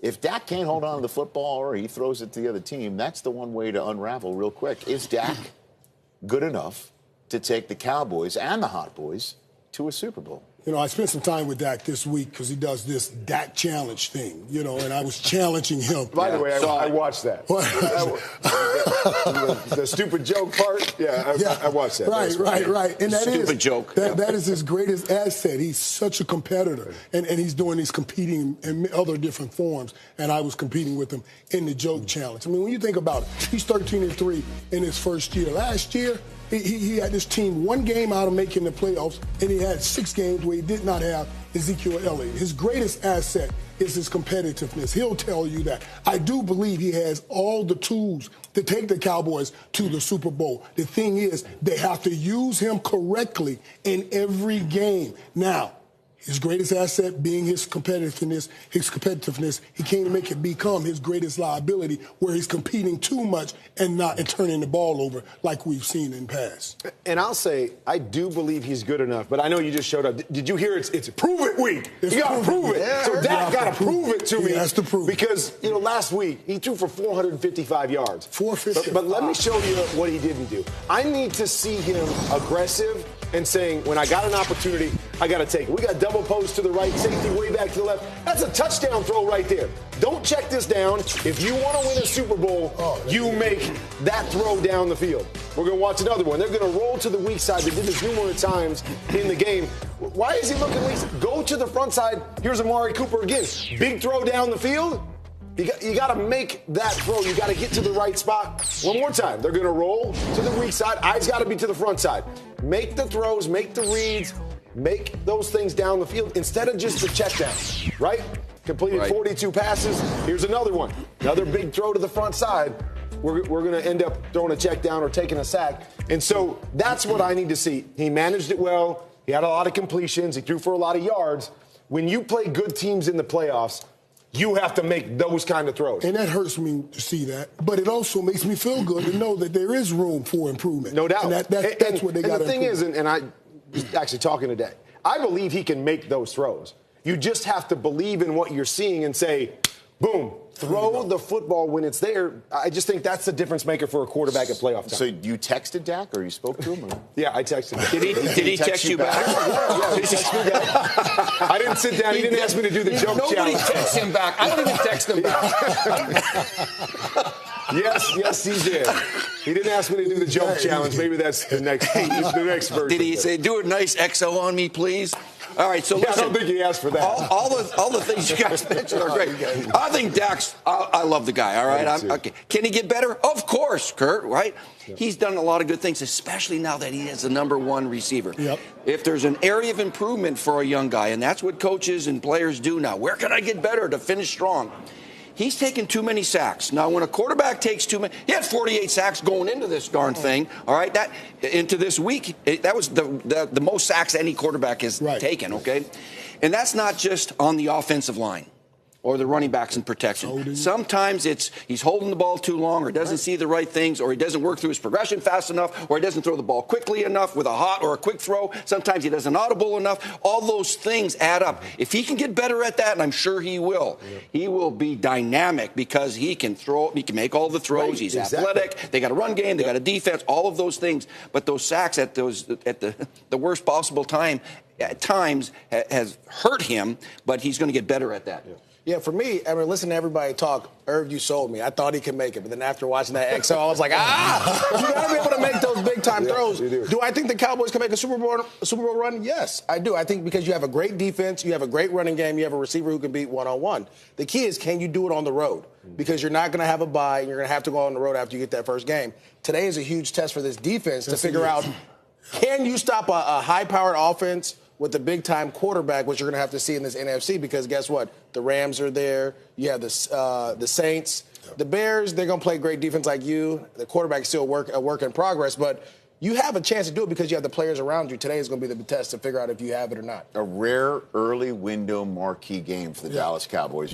if Dak can't hold on to the football or he throws it to the other team, that's the one way to unravel real quick. Is Dak good enough to take the Cowboys and the Hot Boys to a Super Bowl? You know, I spent some time with Dak this week because he does this Dak challenge thing, you know, and I was challenging him. By the way, I watched that. The stupid joke part, I watched that. Right. And that stupid joke. That is his greatest asset. He's such a competitor, and he's doing these competing in other different forms, and I was competing with him in the joke challenge. I mean, when you think about it, he's 13-3 in his first year. Last year, he had this team one game out of making the playoffs, and he had 6 games where he did not have Ezekiel Elliott. His greatest asset is his competitiveness. He'll tell you that. I do believe he has all the tools to take the Cowboys to the Super Bowl. The thing is, they have to use him correctly in every game. Now, his greatest asset being his competitiveness, he can't make it become his greatest liability where he's competing too much and turning the ball over like we've seen in past. And I'll say, I do believe he's good enough, but I know you just showed up. Did you hear it's prove it week? You got to prove it. Yeah, so Dak got to prove it to me. He has to prove it. Because, last week he threw for 455 yards. 455. But let me show you what he didn't do. I need to see him aggressive and saying, when I got an opportunity, I got to take it. We got double post to the right, safety way back to the left. That's a touchdown throw right there. Don't check this down. If you want to win a Super Bowl, you make that throw down the field. We're going to watch another one. They're going to roll to the weak side. They did this numerous times in the game. Why is he looking weak? Go to the front side. Here's Amari Cooper again. Big throw down the field. You got to make that throw. You got to get to the right spot. One more time. They're going to roll to the weak side. Eyes got to be to the front side. Make the throws, make the reads, make those things down the field instead of just the check down, right? Completed 42 passes. Here's another one. Another big throw to the front side. We're going to end up throwing a check down or taking a sack. And so that's what I need to see. He managed it well. He had a lot of completions. He threw for a lot of yards. When you play good teams in the playoffs, you have to make those kind of throws. And that hurts me to see that. But it also makes me feel good to know that there is room for improvement. No doubt. And that's what they got to do. And the thing is, and I was actually talking today, I believe he can make those throws. You just have to believe in what you're seeing and say, boom, throw the football when it's there. I just think that's the difference maker for a quarterback at playoff time. So you texted Dak or you spoke to him? Or? Yeah, I texted him. Did he text you back? Yeah, he texted me back. I didn't sit down. He didn't ask me to do the joke challenge. Nobody texts him back. I don't even text him back. Yes, he did. He didn't ask me to do the joke challenge. Maybe that's the next version. Did he say, do a nice XO on me, please? All right, so listen. I don't think he asked for that. All the things you guys mentioned are great. I think Dak's, I love the guy, all right? Okay. Can he get better? Of course, Kurt, right? Yep. He's done a lot of good things, especially now that he is the #1 receiver. Yep. If there's an area of improvement for a young guy, and that's what coaches and players do now, where can I get better to finish strong? He's taken too many sacks. Now, when a quarterback takes too many, he had 48 sacks going into this darn thing. All right, that into this week, that was the most sacks any quarterback has taken. Okay, and that's not just on the offensive line or the running backs in protection. Sometimes it's he's holding the ball too long or doesn't see the right things or he doesn't work through his progression fast enough or he doesn't throw the ball quickly enough with a hot or a quick throw. Sometimes he doesn't audible enough. All those things add up. If he can get better at that, and I'm sure he will be dynamic because he can throw, he can make all the throws. He's athletic. They got a run game. They got a defense, all of those things. But those sacks at the worst possible time at times has hurt him, but he's going to get better at that. Yeah, for me, I mean, listen to everybody talk. Irv, you sold me. I thought he could make it. But then after watching that XO, I was like, you got to be able to make those big-time throws. Do I think the Cowboys can make a Super Bowl run? Yes, I do. I think because you have a great defense, you have a great running game, you have a receiver who can beat one-on-one. The key is, can you do it on the road? Because you're not going to have a bye, and you're going to have to go on the road after you get that first game. Today is a huge test for this defense to figure out, can you stop a high-powered offense with a big-time quarterback, which you're going to have to see in this NFC, because guess what? The Rams are there. You have the Saints. The Bears, they're going to play great defense like you. The quarterback is still a work in progress, but you have a chance to do it because you have the players around you. Today is going to be the test to figure out if you have it or not. A rare early window marquee game for the Dallas Cowboys.